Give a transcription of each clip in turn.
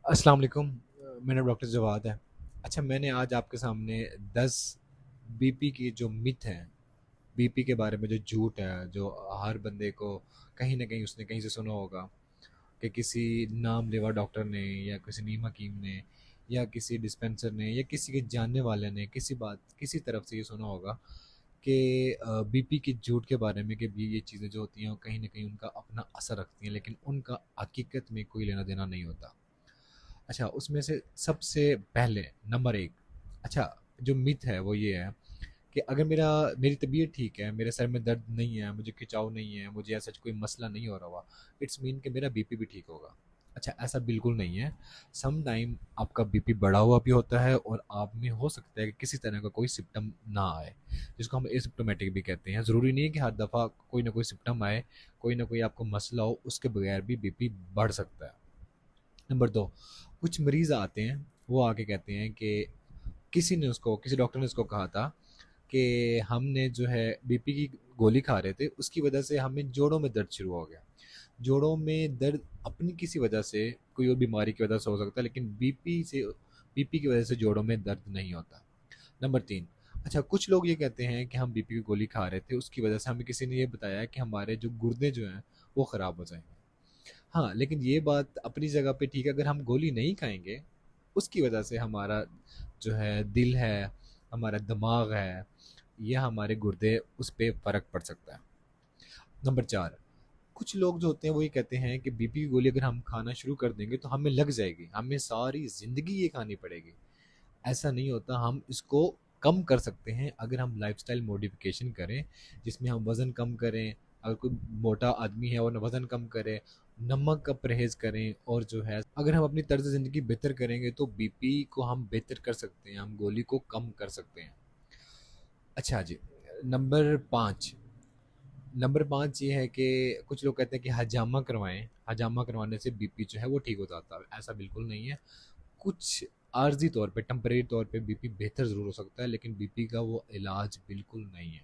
अस्सलाम वालेकुम। मेरा डॉक्टर जवाद है। अच्छा, मैंने आज आपके सामने 10 बीपी की जो मिथ हैं, बीपी के बारे में जो झूठ है, जो हर बंदे को कहीं ना कहीं उसने कहीं से सुना होगा कि किसी नाम लेवा डॉक्टर ने या किसी नीम हकीम ने या किसी डिस्पेंसर ने या किसी के जानने वाले ने किसी तरफ से ये सुना होगा कि बीपी की झूठ के बारे में कि भी ये चीज़ें जो होती हैं वो कहीं ना कहीं उनका अपना असर रखती हैं, लेकिन उनका हकीकत में कोई लेना देना नहीं होता। अच्छा, उसमें से सबसे पहले नंबर एक, अच्छा, जो मिथ है वो ये है कि अगर मेरी तबीयत ठीक है, मेरे सर में दर्द नहीं है, मुझे खिंचाव नहीं है, मुझे ऐसा कोई मसला नहीं हो रहा हुआ, इट्स मीन कि मेरा बीपी भी ठीक होगा। अच्छा, ऐसा बिल्कुल नहीं है। सम टाइम आपका बीपी बढ़ा हुआ भी होता है और आप में हो सकता है कि किसी तरह का कोई सिम्टम ना आए, जिसको हम एसिम्प्टोमेटिक भी कहते हैं। ज़रूरी नहीं है कि हर दफ़ा कोई ना कोई सिम्टम आए, कोई ना कोई आपको मसला हो, उसके बगैर भी बीपी बढ़ सकता है। नंबर दो, कुछ मरीज आते हैं, वो आके कहते हैं कि किसी डॉक्टर ने उसको कहा था कि हमने जो है बीपी की गोली खा रहे थे, उसकी वजह से हमें जोड़ों में दर्द शुरू हो गया। जोड़ों में दर्द अपनी किसी वजह से, कोई और बीमारी की वजह से हो सकता है, लेकिन बीपी की वजह से जोड़ों में दर्द नहीं होता। नंबर तीन, अच्छा, कुछ लोग ये कहते हैं कि हम बीपी की गोली खा रहे थे, उसकी वजह से हमें किसी ने ये बताया कि हमारे जो गुर्दे जो हैं वो ख़राब हो जाएंगे। हाँ, लेकिन ये बात अपनी जगह पे ठीक है। अगर हम गोली नहीं खाएँगे, उसकी वजह से हमारा जो है दिल है, हमारा दिमाग है, या हमारे गुर्दे, उस पे फ़र्क पड़ सकता है। नंबर 4, कुछ लोग जो होते हैं वो ये कहते हैं कि बीपी की गोली अगर हम खाना शुरू कर देंगे तो हमें लग जाएगी, हमें सारी ज़िंदगी ये खानी पड़ेगी। ऐसा नहीं होता, हम इसको कम कर सकते हैं अगर हम लाइफस्टाइल मॉडिफिकेशन करें, जिसमें हम वज़न कम करें। अगर कोई मोटा आदमी है और वज़न कम करे, नमक का परहेज़ करें, और जो है अगर हम अपनी तर्ज ज़िंदगी बेहतर करेंगे तो बीपी को हम बेहतर कर सकते हैं, हम गोली को कम कर सकते हैं। अच्छा जी, नंबर 5, नंबर 5 ये है कि कुछ लोग कहते हैं कि हजामा करवाएं, हजामा करवाने से बीपी जो है वो ठीक हो जाता है। ऐसा बिल्कुल नहीं है। कुछ आर्जी तौर पे, टेम्परेरी तौर पे बीपी बेहतर ज़रूर हो सकता है, लेकिन बीपी का वो इलाज बिल्कुल नहीं है।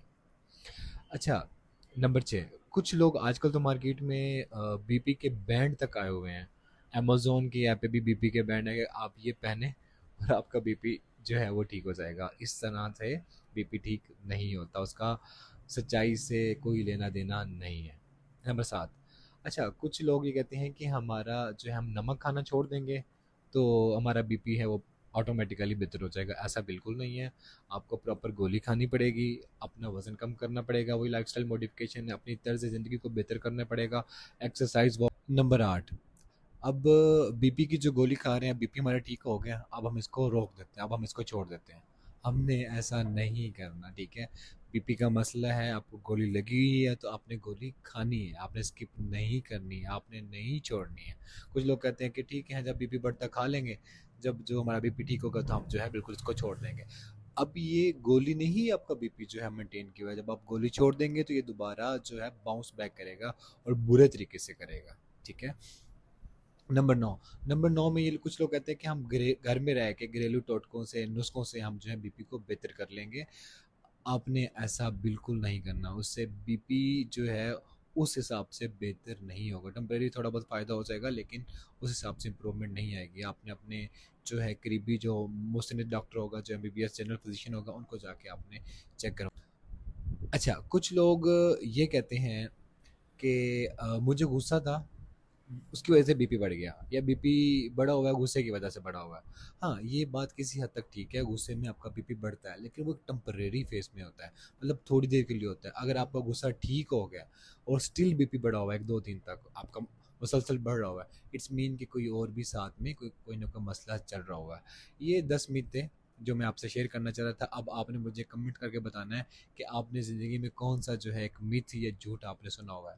अच्छा, नंबर 6, कुछ लोग आजकल तो मार्केट में बीपी के बैंड तक आए हुए हैं। अमेज़न की ऐप पे भी बीपी के बैंड है कि आप ये पहने और आपका बीपी जो है वो ठीक हो जाएगा। इस तरह से बीपी ठीक नहीं होता, उसका सच्चाई से कोई लेना देना नहीं है। नंबर 7, अच्छा, कुछ लोग ये कहते हैं कि हमारा जो है, हम नमक खाना छोड़ देंगे तो हमारा बीपी है वो ऑटोमेटिकली बेहतर हो जाएगा। ऐसा बिल्कुल नहीं है। आपको प्रॉपर गोली खानी पड़ेगी, अपना वज़न कम करना पड़ेगा, वही लाइफ़स्टाइल मॉडिफ़िकेशन है, अपनी तर्ज़ ज़िंदगी को बेहतर करना पड़ेगा, एक्सरसाइज़ वॉक। नंबर 8, अब बीपी की जो गोली खा रहे हैं, बीपी हमारा ठीक हो गया, अब हम इसको रोक देते हैं, अब हम इसको छोड़ देते हैं। हमने ऐसा नहीं करना, ठीक है? बीपी का मसला है, आपको गोली लगी हुई है तो आपने गोली खानी है, आपने स्किप नहीं करनी है, आपने नहीं छोड़नी है। कुछ लोग कहते हैं कि ठीक है, जब बीपी बढ़ता खा लेंगे, जब जो हमारा बीपी ठीक होगा तो हम जो है बिल्कुल इसको छोड़ देंगे। अब ये गोली ने ही आपका बीपी जो है मेंटेन किया हुआ है। जब आप गोली छोड़ देंगे तो ये दोबारा जो है बाउंस बैक करेगा और बुरे तरीके से करेगा, ठीक है? नंबर 9, नंबर 9 में ये कुछ लोग कहते हैं कि हम घर में रह के घरेलू टोटकों से, नुस्खों से हम जो है बीपी को बेहतर कर लेंगे। आपने ऐसा बिल्कुल नहीं करना, उससे बीपी जो है उस हिसाब से बेहतर नहीं होगा। टेम्परेरी थोड़ा बहुत फ़ायदा हो जाएगा, लेकिन उस हिसाब से इम्प्रूवमेंट नहीं आएगी। आपने अपने जो है करीबी जो मुस्तानिद डॉक्टर होगा, जो एमबीबीएस जनरल फिजिशियन होगा, उनको जाके आपने चेक करवा। अच्छा, कुछ लोग ये कहते हैं कि मुझे गुस्सा था, उसकी वजह से बीपी बढ़ गया, या बीपी बढ़ा हुआ है गुस्से की वजह से बढ़ा हुआ है। हाँ, ये बात किसी हद तक ठीक है, गुस्से में आपका बीपी बढ़ता है, लेकिन वो एक टेम्परेरी फेस में होता है, मतलब थोड़ी देर के लिए होता है। अगर आपका गुस्सा ठीक हो गया और स्टिल बीपी बढ़ा हुआ है 1 2 दिन तक आपका मुसलसल बढ़ रहा हुआ है, इट्स मीन कि कोई और भी साथ में कोई कोई ना कोई मसला चल रहा हुआ है। ये 10 मिनट थे जो मैं आपसे शेयर करना चाह रहा था। अब आपने मुझे कमेंट करके बताना है कि आपने ज़िंदगी में कौन सा जो है एक मिथ या झूठ आपने सुना हुआ है,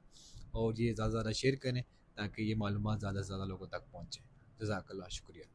और ये ज़्यादा से ज़्यादा शेयर करें ताकि ये मालूमात ज़्यादा से ज़्यादा लोगों तक पहुँचे। जज़ाकल्लाह, शुक्रिया।